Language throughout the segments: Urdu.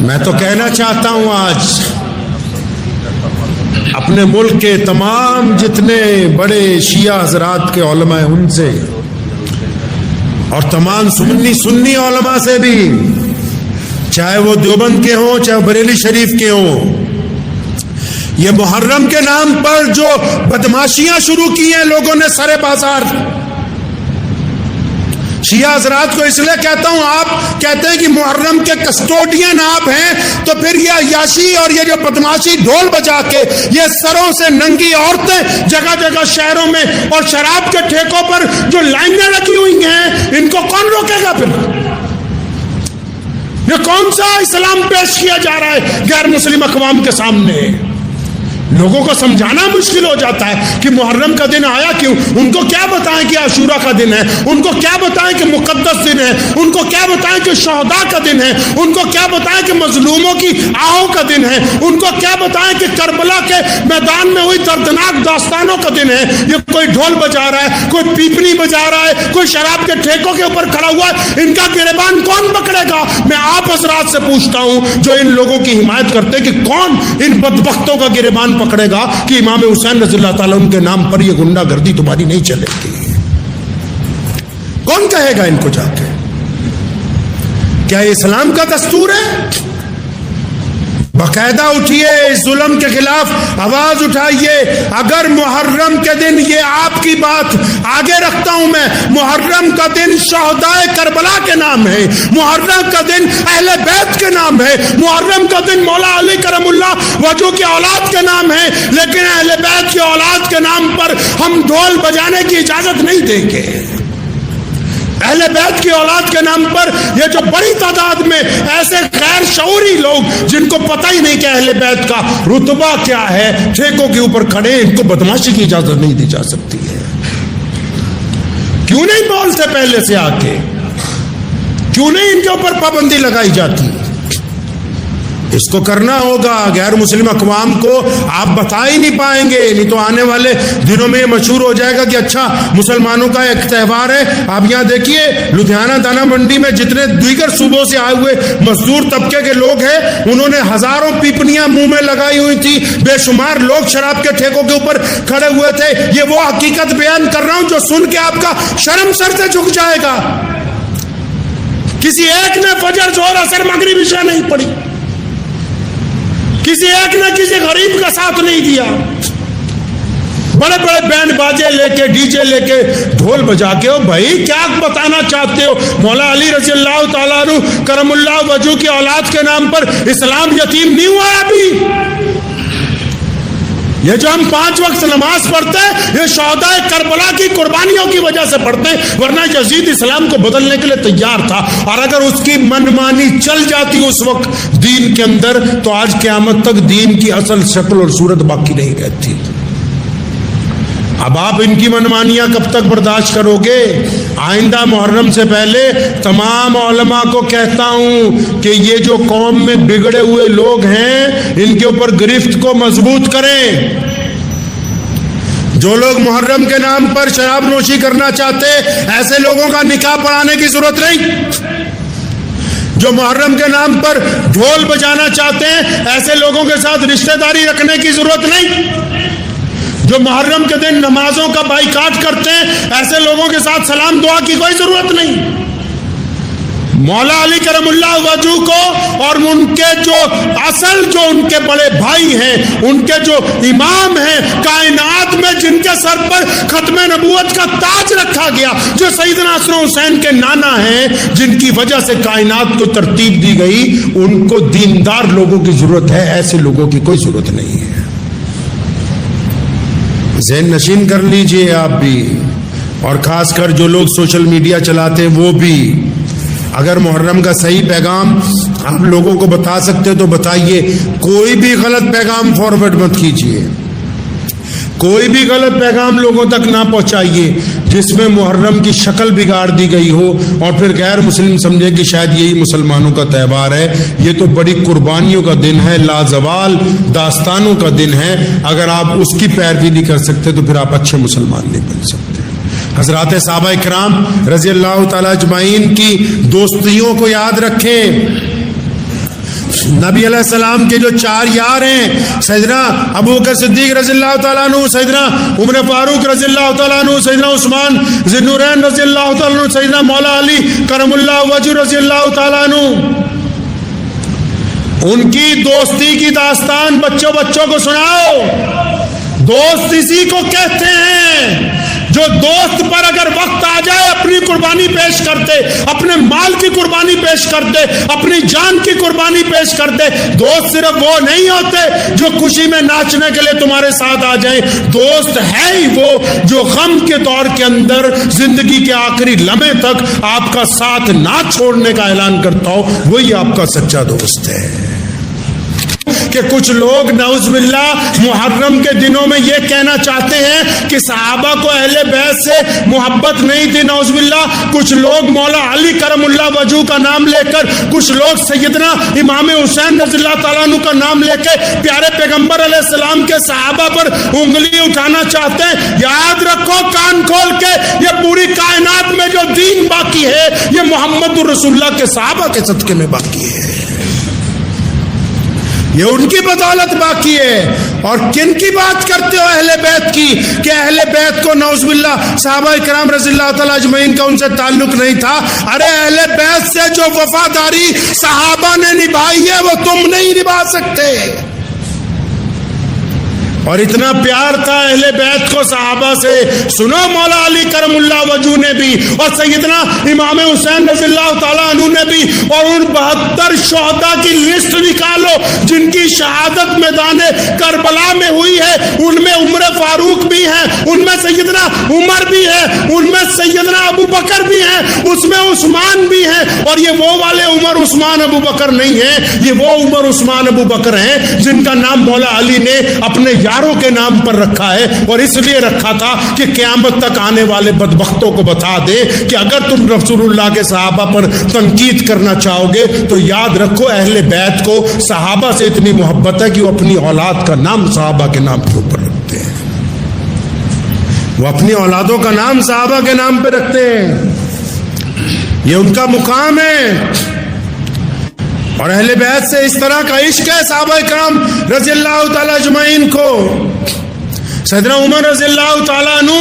میں تو کہنا چاہتا ہوں آج اپنے ملک کے تمام جتنے بڑے شیعہ حضرات کے علماء ہیں ان سے اور تمام سنی علماء سے بھی، چاہے وہ دیوبند کے ہوں چاہے بریلی شریف کے ہوں، یہ محرم کے نام پر جو بدماشیاں شروع کی ہیں لوگوں نے سرے بازار، شیعہ حضرات کو اس لیے کہتا ہوں، آپ کہتے ہیں کہ محرم کے کسٹوڈین آپ ہیں، تو پھر یہ عیاشی اور یہ جو بدماشی ڈھول بجا کے یہ سروں سے ننگی عورتیں جگہ جگہ شہروں میں اور شراب کے ٹھیکوں پر جو لائنیں لگی ہوئی ہیں، ان کو کون روکے گا؟ پھر یہ کون سا اسلام پیش کیا جا رہا ہے غیر مسلم اقوام کے سامنے؟ لوگوں کو سمجھانا مشکل ہو جاتا ہے کہ محرم کا دن آیا کیوں، ان کو کیا بتائیں کہ عاشورہ کا دن ہے، ان کو کیا بتائیں کہ مقدس دن ہے، ان کو کیا بتائیں کہ شہداء کا دن ہے، ان کو کیا بتائیں کہ مظلوموں کی آہوں کا دن ہے، ان کو کیا بتائیں کہ کربلا کے میدان میں ہوئی دردناک داستانوں کا دن ہے۔ یہ کوئی ڈھول بجا رہا ہے، کوئی پیپنی بجا رہا ہے، کوئی شراب کے ٹھیکوں کے اوپر کھڑا ہوا ہے، ان کا گریبان کون پکڑے گا؟ میں آپ حضرات سے پوچھتا ہوں جو ان لوگوں کی حمایت کرتے کہ کون ان بدبختوں کا گریبان پکڑے گا کہ امام حسین رضی اللہ تعالیٰ عنہ کے نام پر یہ گنڈا گردی تمہاری نہیں چلے گی؟ کون کہے گا ان کو جا کے؟ کیا یہ اسلام کا دستور ہے؟ باقاعدہ اٹھیے، اس ظلم کے خلاف آواز اٹھائیے۔ اگر محرم کے دن، یہ آپ کی بات آگے رکھتا ہوں میں، محرم کا دن شہداء کربلا کے نام ہے، محرم کا دن اہل بیت کے نام ہے، محرم کا دن مولا علی کرم اللہ وجہ کی اولاد کے نام ہے، لیکن اہل بیت کی اولاد کے نام پر ہم ڈھول بجانے کی اجازت نہیں دیں گے۔ اہل بیت کی اولاد کے نام پر یہ جو بڑی تعداد میں ایسے غیر شعوری لوگ جن کو پتہ ہی نہیں کہ اہل بیت کا رتبہ کیا ہے، ٹھیکوں کے اوپر کھڑے، ان کو بدماشی کی اجازت نہیں دی جا سکتی ہے۔ کیوں نہیں بولتے پہلے سے آ کے؟ کیوں نہیں ان کے اوپر پابندی لگائی جاتی؟ اس کو کرنا ہوگا۔ غیر مسلم اقوام کو آپ بتا ہی نہیں پائیں گے، نہیں تو آنے والے دنوں میں یہ مشہور ہو جائے گا کہ اچھا مسلمانوں کا ایک تہوار ہے۔ آپ یہاں دیکھیے لدھیانہ دانا منڈی میں جتنے دیگر صوبوں سے آئے ہوئے مزدور طبقے کے لوگ ہیں، انہوں نے ہزاروں پیپنیاں منہ میں لگائی ہوئی تھی، بے شمار لوگ شراب کے ٹھیکوں کے اوپر کھڑے ہوئے تھے۔ یہ وہ حقیقت بیان کر رہا ہوں جو سن کے آپ کا شرم سر سے جھک جائے گا۔ کسی ایک نے فجر ظہر عصر مغرب عشاء نہیں پڑھی، کسی ایک نے کسی غریب کا ساتھ نہیں دیا، بڑے بڑے بینڈ باجے لے کے، ڈی جے لے کے، ڈھول بجا کے۔ بھائی کیا بتانا چاہتے ہو؟ مولا علی رضی اللہ تعالیٰ عنہ کرم اللہ وجہ کی اولاد کے نام پر اسلام یتیم نہیں ہوا ہے ابھی؟ یہ جو ہم 5 وقت نماز پڑھتے ہیں یہ شہداء کربلا کی قربانیوں کی وجہ سے پڑھتے ہیں، ورنہ یزید اسلام کو بدلنے کے لیے تیار تھا، اور اگر اس کی منمانی چل جاتی اس وقت دین کے اندر تو آج قیامت تک دین کی اصل شکل اور صورت باقی نہیں رہتی۔ اب آپ ان کی منمانیاں کب تک برداشت کرو گے؟ آئندہ محرم سے پہلے تمام علماء کو کہتا ہوں کہ یہ جو قوم میں بگڑے ہوئے لوگ ہیں ان کے اوپر گرفت کو مضبوط کریں۔ جو لوگ محرم کے نام پر شراب نوشی کرنا چاہتے ایسے لوگوں کا نکاح پڑھانے کی ضرورت نہیں۔ جو محرم کے نام پر ڈھول بجانا چاہتے ہیں ایسے لوگوں کے ساتھ رشتہ داری رکھنے کی ضرورت نہیں۔ جو محرم کے دن نمازوں کا بائیکاٹ کرتے ہیں ایسے لوگوں کے ساتھ سلام دعا کی کوئی ضرورت نہیں۔ مولا علی کرم اللہ وجہ کو اور ان کے جو اصل جو ان کے بڑے بھائی ہیں، ان کے جو امام ہیں کائنات میں، جن کے سر پر ختم نبوت کا تاج رکھا گیا، جو سیدنا حسن حسین کے نانا ہیں، جن کی وجہ سے کائنات کو ترتیب دی گئی، ان کو دیندار لوگوں کی ضرورت ہے، ایسے لوگوں کی کوئی ضرورت نہیں ہے۔ ذہن نشین کر لیجئے آپ بھی، اور خاص کر جو لوگ سوشل میڈیا چلاتے ہیں وہ بھی۔ اگر محرم کا صحیح پیغام آپ لوگوں کو بتا سکتے تو بتائیے، کوئی بھی غلط پیغام فارورڈ مت کیجیے، کوئی بھی غلط پیغام لوگوں تک نہ پہنچائیے جس میں محرم کی شکل بگاڑ دی گئی ہو اور پھر غیر مسلم سمجھے کہ شاید یہی مسلمانوں کا تہوار ہے۔ یہ تو بڑی قربانیوں کا دن ہے، لازوال داستانوں کا دن ہے۔ اگر آپ اس کی پیروی نہیں کر سکتے تو پھر آپ اچھے مسلمان نہیں بن سکتے۔ حضرات صحابہ کرام رضی اللہ تعالیٰ اجمعین کی دوستیوں کو یاد رکھیں۔ نبی علیہ السلام کے جو 4 یار ہیں، سیدنا ابو بکر صدیق رضی اللہ تعالیٰ عنہ، سیدنا عمر فاروق رضی اللہ تعالیٰ عنہ، سیدنا عثمان ذی النورین رضی اللہ تعالیٰ عنہ، سیدنا مولا علی کرم اللہ وجہ رضی اللہ تعالیٰ عنہ، ان کی دوستی کی داستان بچوں کو سناؤ۔ دوست اسی کو کہتے ہیں جو دوست پر اگر وقت آ جائے اپنی قربانی پیش کرتے، اپنے مال کی قربانی پیش کرتے، اپنی جان کی قربانی پیش کرتے۔ دوست صرف وہ نہیں ہوتے جو خوشی میں ناچنے کے لیے تمہارے ساتھ آ جائیں، دوست ہے ہی وہ جو غم کے دور کے اندر زندگی کے آخری لمحے تک آپ کا ساتھ نہ چھوڑنے کا اعلان کرتا ہو، وہی آپ کا سچا دوست ہے۔ کہ کچھ لوگ نعوذ باللہ محرم کے دنوں میں یہ کہنا چاہتے ہیں کہ صحابہ کو اہل بیت سے محبت نہیں تھی، نعوذ باللہ۔ کچھ لوگ مولا علی کرم اللہ وجہ کا نام لے کر، کچھ لوگ سیدنا امام حسین رضی اللہ تعالیٰ عنہ کا نام لے کے پیارے پیغمبر علیہ السلام کے صحابہ پر انگلی اٹھانا چاہتے ہیں۔ یاد رکھو کان کھول کے، یہ پوری کائنات میں جو دین باقی ہے یہ محمد رسول اللہ کے صحابہ کے صدقے میں باقی ہے، یہ ان کی بدولت باقی ہے۔ اور کن کی بات کرتے ہو؟ اہل بیت کی، کہ اہل بیت کو نعوذ باللہ صحابہ کرام رضی اللہ تعالیٰ اجمعین کا ان سے تعلق نہیں تھا۔ ارے اہل بیت سے جو وفاداری صحابہ نے نبھائی ہے وہ تم نہیں نبھا سکتے۔ اور اتنا پیار تھا اہل بیت کو صحابہ سے، سنو مولا علی کرم اللہ وجہ نے بھی اور سیدنا امام حسین رضی اللہ تعالیٰ عنہ نے بھی، اور ان 72 شہداء کی لسٹ نکالو جن کی شہادت میدان کربلا میں ہوئی ہے، ان میں عمر فاروق بھی ہیں، ان میں سیدنا عمر بھی ہے، ان میں سیدنا ابو بکر بھی ہیں، اس میں عثمان بھی ہیں۔ اور یہ وہ والے عمر عثمان ابو بکر نہیں ہیں، یہ وہ عمر عثمان ابو بکر ہیں جن کا نام مولا علی نے اپنے یاروں کے نام پر رکھا ہے، اور اس لیے رکھا تھا کہ قیامت تک آنے والے بدبختوں کو بتا دے کہ اگر تم رسول اللہ کے صحابہ پر تنقید کرنا چاہو گے تو یاد رکھو اہل بیت کو صحابہ سے اتنی محبت ہے کہ وہ اپنی اولاد کا نام صحابہ کے نام کے اوپر رکھتے ہیں، وہ اپنی اولادوں کا نام صحابہ کے نام پہ رکھتے ہیں، یہ ان کا مقام ہے۔ اور اہل بیت سے اس طرح کا عشق ہے صحابہ کرام رضی اللہ تعالیٰ اجمعین کو۔ سیدنا عمر رضی اللہ تعالیٰ عنہ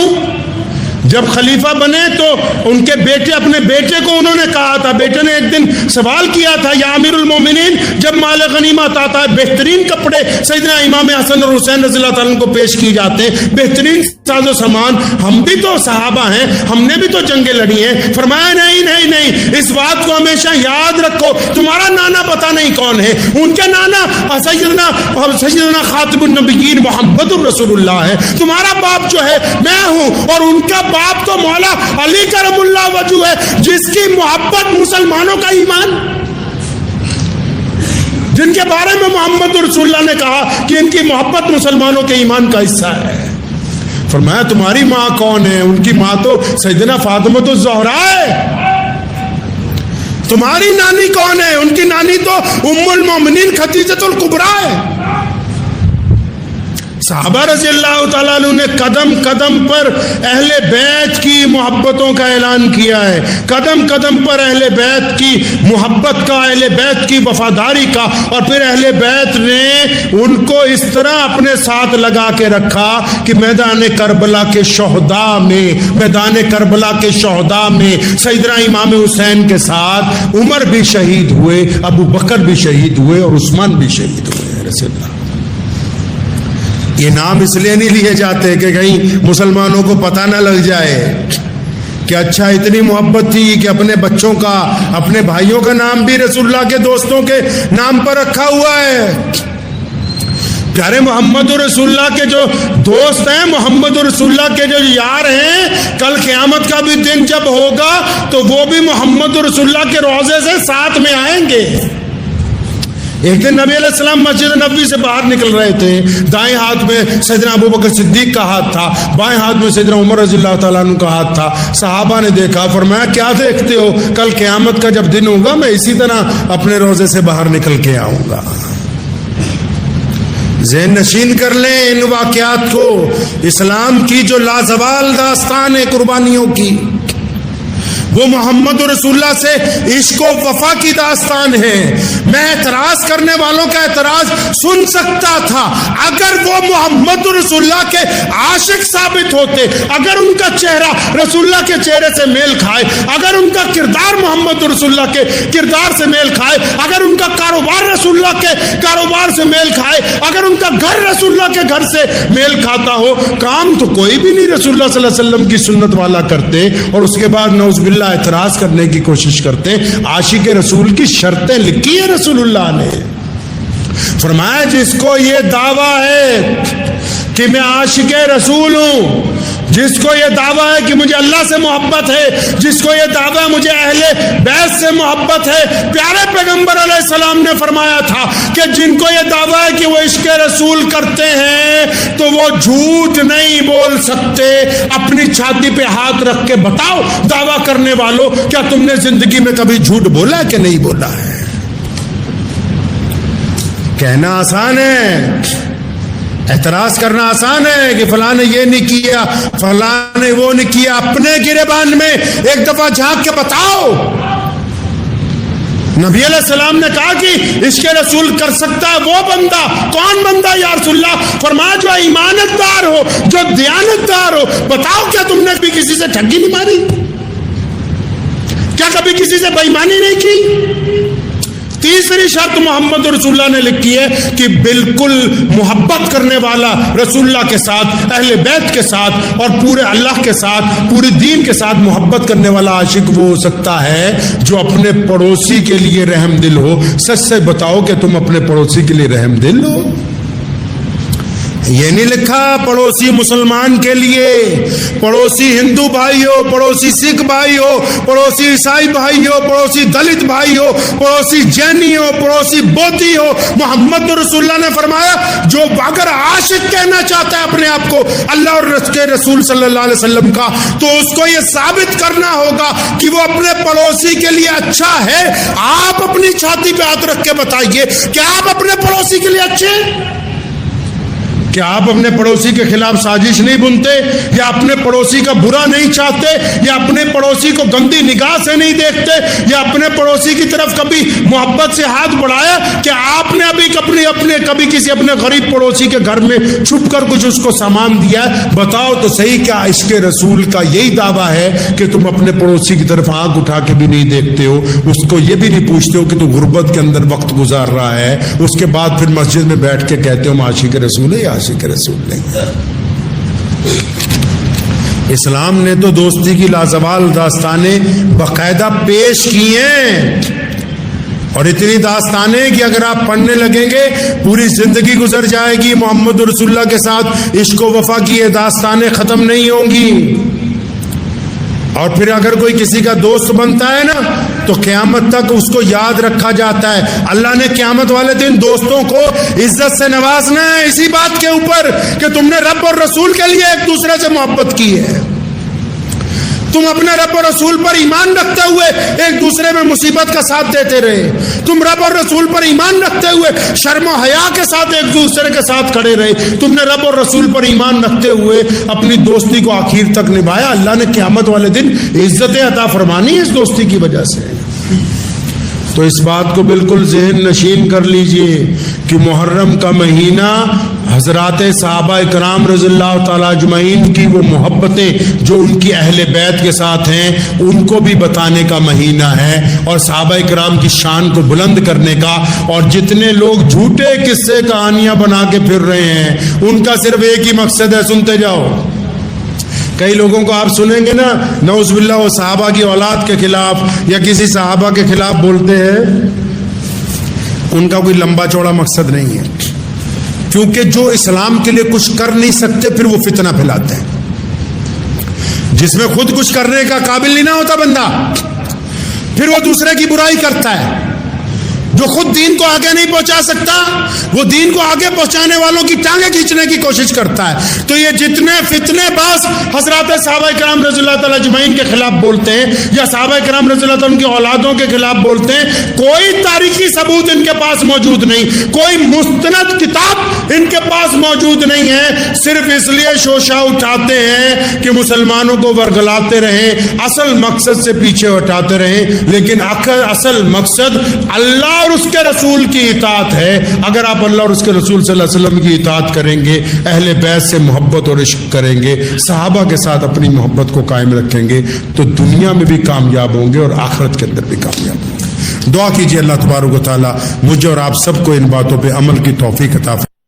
جب خلیفہ بنے تو ان کے بیٹے، اپنے بیٹے کو انہوں نے کہا تھا، بیٹے نے ایک دن سوال کیا تھا، یا امیر المومنین جب مال غنیمت آتا ہے بہترین کپڑے سیدنا امام حسن اور حسین رضی اللہ تعالیٰ کو پیش کی جاتے ہیں، بہترین ساز و سامان، ہم بھی تو صحابہ ہیں، ہم نے بھی تو جنگیں لڑی ہیں۔ فرمایا نہیں نہیں نہیں، اس بات کو ہمیشہ یاد رکھو، تمہارا نانا پتہ نہیں کون ہے، ان کے نانا سیدنا خاتم النبیین محمد الرسول اللہ ہے، تمہارا باپ جو ہے میں ہوں، اور ان کا باپ تو مولا علی کرم اللہ وجہ ہے جس کی محبت مسلمانوں کا ایمان، جن کے بارے میں محمد رسول اللہ نے کہا کہ ان کی محبت مسلمانوں کے ایمان کا حصہ ہے۔ فرمایا تمہاری ماں کون ہے؟ ان کی ماں تو سیدنا فاطمہ الزہرا ہے۔ تمہاری نانی کون ہے؟ ان کی نانی تو ام المومنین خدیجہ الکبریٰ ہے۔ صحابہ رضی اللہ تعالیٰ عنہ نے قدم قدم پر اہل بیت کی محبتوں کا اعلان کیا ہے، قدم قدم پر اہل بیت کی محبت کا، اہل بیت کی وفاداری کا، اور پھر اہل بیت نے ان کو اس طرح اپنے ساتھ لگا کے رکھا کہ میدان کربلا کے شہداء میں، میدان کربلا کے شہداء میں سیدنا امام حسین کے ساتھ عمر بھی شہید ہوئے، ابو بکر بھی شہید ہوئے، اور عثمان بھی شہید ہوئے رسول اللہ۔ یہ نام اس لیے نہیں لیے جاتے کہ کہیں مسلمانوں کو پتہ نہ لگ جائے کہ اچھا اتنی محبت تھی کہ اپنے بچوں کا، اپنے بھائیوں کا نام بھی رسول اللہ کے دوستوں کے نام پر رکھا ہوا ہے۔ پیارے محمد رسول اللہ کے جو دوست ہیں، محمد رسول اللہ کے جو یار ہیں، کل قیامت کا بھی دن جب ہوگا تو وہ بھی محمد رسول اللہ کے روضے سے ساتھ میں آئیں گے۔ ایک دن نبی علیہ السلام مسجد نبوی سے باہر نکل رہے تھے، دائیں ہاتھ میں سیدنا ابو بکر صدیق کا ہاتھ تھا، بائیں ہاتھ میں سیدنا عمر رضی اللہ تعالیٰ عنہ کا ہاتھ تھا۔ صحابہ نے دیکھا، فرمایا کیا دیکھتے ہو؟ کل قیامت کا جب دن ہوگا میں اسی طرح اپنے روزے سے باہر نکل کے آؤں گا۔ ذہن نشین کر لیں ان واقعات کو، اسلام کی جو لازوال داستان ہے قربانیوں کی، وہ محمد رسول اللہ سے عشق و وفا کی داستان ہے. میں اعتراض کرنے والوں کا اعتراض سن سکتا تھا اگر وہ محمد رسول اللہ کے عاشق ثابت ہوتے, اگر ان کا چہرہ رسول اللہ کے چہرے سے میل کھائے, اگر ان کا کردار محمد رسول اللہ کے کردار سے میل کھائے, اگر ان کا کاروبار رسول اللہ کے کاروبار سے میل کھائے, اگر ان کا گھر رسول اللہ کے گھر سے میل کھاتا ہو. کام تو کوئی بھی نہیں رسول اللہ صلی اللہ علیہ وسلم کی سنت والا کرتے, اور اس کے بعد نعوذ باللہ اعتراض کرنے کی کوشش کرتے. عاشق رسول کی شرطیں لکھی ہیں رسول اللہ نے. فرمایا جس کو یہ دعویٰ ہے کہ میں عاشق رسول ہوں, جس کو یہ دعویٰ ہے کہ مجھے اللہ سے محبت ہے, جس کو یہ دعویٰ مجھے اہل بیت سے محبت ہے, پیارے پیغمبر علیہ السلام نے فرمایا تھا کہ جن کو یہ دعویٰ ہے کہ وہ عشق رسول کرتے ہیں تو وہ جھوٹ نہیں بول سکتے. اپنی چھاتی پہ ہاتھ رکھ کے بتاؤ دعویٰ کرنے والوں, کیا تم نے زندگی میں کبھی جھوٹ بولا کہ نہیں بولا ہے؟ کہنا آسان ہے, اعتراض کرنا آسان ہے کہ فلاں نے یہ نہیں کیا, فلاں نے وہ نہیں کیا. اپنے گریبان میں ایک دفعہ جھانک کے بتاؤ. نبی علیہ السلام نے کہا کہ عشق رسول کر سکتا ہے وہ بندہ. کون بندہ یا رسول اللہ؟ فرمایا جو ایمانت دار ہو, جو دیانت دار ہو. بتاؤ کیا تم نے کبھی کسی سے ٹھگی نہیں ماری؟ کیا کبھی کسی سے بے ایمانی نہیں کی؟ تیسری شرط محمد رسول اللہ نے لکھی ہے کہ بالکل محبت کرنے والا رسول اللہ کے ساتھ, اہل بیت کے ساتھ اور پورے اللہ کے ساتھ, پورے دین کے ساتھ محبت کرنے والا عاشق وہ ہو سکتا ہے جو اپنے پڑوسی کے لیے رحم دل ہو. سچ سے بتاؤ کہ تم اپنے پڑوسی کے لیے رحم دل ہو؟ یہ نہیں لکھا پڑوسی مسلمان کے لیے, پڑوسی ہندو بھائی ہو, پڑوسی سکھ بھائی ہو, پڑوسی عیسائی بھائی ہو, پڑوسی دلت بھائی ہو, پڑوسی جینی ہو, پڑوسی بودھی ہو. محمد رسول اللہ نے فرمایا جو اگر عاشق کہنا چاہتا ہے اپنے آپ کو اللہ اور اس کے رسول صلی اللہ علیہ وسلم کا, تو اس کو یہ ثابت کرنا ہوگا کہ وہ اپنے پڑوسی کے لیے اچھا ہے. آپ اپنی چھاتی پہ ہاتھ رکھ کے بتائیے کہ آپ اپنے پڑوسی کے لیے اچھے ہیں؟ کہ آپ اپنے پڑوسی کے خلاف سازش نہیں بنتے, یا اپنے پڑوسی کا برا نہیں چاہتے, یا اپنے پڑوسی کو گندی نگاہ سے نہیں دیکھتے, یا اپنے پڑوسی کی طرف کبھی محبت سے ہاتھ بڑھایا کہ آپ نے ابھی کبھی کسی اپنے غریب پڑوسی کے گھر میں چھپ کر کچھ اس کو سامان دیا ہے؟ بتاؤ تو صحیح کیا عشق رسول کا یہی دعویٰ ہے کہ تم اپنے پڑوسی کی طرف آنکھ اٹھا کے بھی نہیں دیکھتے ہو, اس کو یہ بھی نہیں پوچھتے ہو کہ تو غربت کے اندر وقت گزار رہا ہے, اس کے بعد پھر مسجد میں بیٹھ کے کہتے ہو عاشق رسول ہے یا عاشق رسول نہیں؟ اسلام نے تو دوستی کی لازوال داستانیں باقاعدہ پیش کی ہیں, اور اتنی داستانیں کہ اگر آپ پڑھنے لگیں گے پوری زندگی گزر جائے گی. محمد رسول اللہ کے ساتھ عشق و وفا کی یہ داستانیں ختم نہیں ہوں گی. اور پھر اگر کوئی کسی کا دوست بنتا ہے نا تو قیامت تک اس کو یاد رکھا جاتا ہے. اللہ نے قیامت والے دن دوستوں کو عزت سے نوازنا ہے اسی بات کے اوپر کہ تم نے رب اور رسول کے لیے ایک دوسرے سے محبت کی ہے. تم اپنے رب اور رسول پر ایمان رکھتے ہوئے ایک دوسرے میں مصیبت کا ساتھ دیتے رہے. تم رب اور رسول پر ایمان رکھتے ہوئے شرم و حیا کے ساتھ ایک دوسرے کے ساتھ کھڑے رہے. تم نے رب اور رسول پر ایمان رکھتے ہوئے اپنی دوستی کو آخر تک نبھایا. اللہ نے قیامت والے دن عزتیں عطا فرمانی ہے اس دوستی کی وجہ سے. تو اس بات کو بالکل ذہن نشین کر لیجئے کہ محرم کا مہینہ حضرات صحابہ کرام رضی اللہ تعالیٰ اجمعین کی وہ محبتیں جو ان کی اہل بیت کے ساتھ ہیں ان کو بھی بتانے کا مہینہ ہے, اور صحابہ کرام کی شان کو بلند کرنے کا. اور جتنے لوگ جھوٹے قصے کہانیاں بنا کے پھر رہے ہیں ان کا صرف ایک ہی مقصد ہے, سنتے جاؤ. کئی لوگوں کو آپ سنیں گے نا نعوذ باللہ وہ صحابہ کی اولاد کے خلاف یا کسی صحابہ کے خلاف بولتے ہیں, ان کا کوئی لمبا چوڑا مقصد نہیں ہے, کیونکہ جو اسلام کے لیے کچھ کر نہیں سکتے پھر وہ فتنہ پھیلاتے ہیں. جس میں خود کچھ کرنے کا قابل نہیں نہ ہوتا بندہ, پھر وہ دوسرے کی برائی کرتا ہے, جو خود دین کو آگے نہیں پہنچا سکتا وہ دین کو آگے پہنچانے والوں کی ٹانگیں کھینچنے کی کوشش کرتا ہے. تو یہ جتنے فتنے باز حضرات صحابہ کرام رضی اللہ تعالیٰ اجمعین کے خلاف بولتے ہیں یا صحابہ کرام رضی اللہ تعالیٰ ان کی اولادوں کے خلاف بولتے ہیں، کوئی تاریخی ثبوت ان کے پاس موجود نہیں، کوئی مستند کتاب ان کے پاس موجود نہیں ہے، صرف اس لیے شوشہ اٹھاتے ہیں کہ مسلمانوں کو ورگلاتے رہیں، اصل مقصد سے پیچھے ہٹاتے رہیں. لیکن اصل مقصد اللہ اور اس کے رسول کی اطاعت ہے. اگر آپ اللہ اور اس کے رسول صلی اللہ علیہ وسلم کی اطاعت کریں گے، اہل بیت سے محبت اور عشق کریں گے، صحابہ کے ساتھ اپنی محبت کو قائم رکھیں گے، تو دنیا میں بھی کامیاب ہوں گے اور آخرت کے اندر بھی کامیاب ہوں گے. دعا کیجیے اللہ تبارک و تعالیٰ مجھے اور آپ سب کو ان باتوں پہ عمل کی توفیق عطا فرمائے.